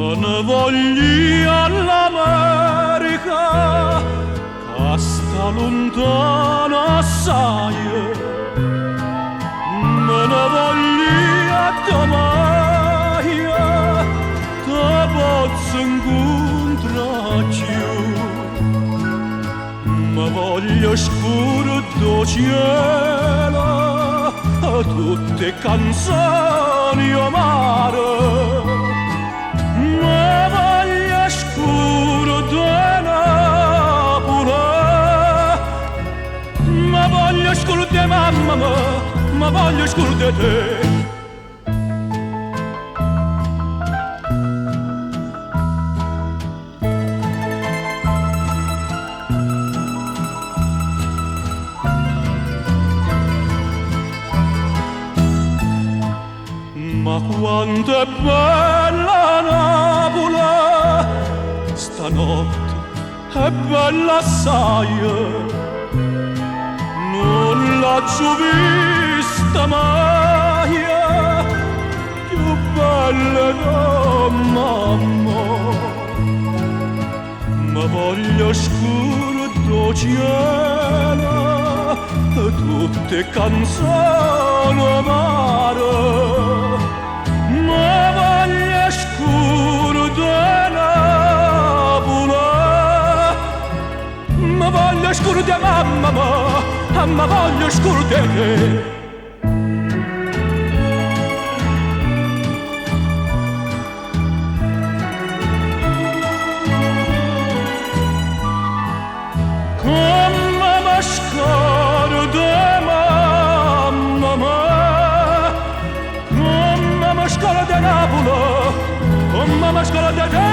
Me ne voglio all'America, che sta lontana assai. Me ne voglio a Tamaia, te posso incontrare più. Me voglio scuro do cielo, tutte canzoni amare. Me voglio scuro de Napoli, me voglio scuro de mamma mia, me voglio scuro de te. Ma quanto è bella Napoli, stanotte è bella assai. Non l'ho vista mai, più bella che mamma. Ma voglio scuro do cielo, tutte canzoni amare. Ma voglio scuro de Napoli, ma voglio scuro de mamma mia, ma voglio scuro de te. Come mi scordo mamma mia, come mi scordo de Napoli, come mi scordo de te.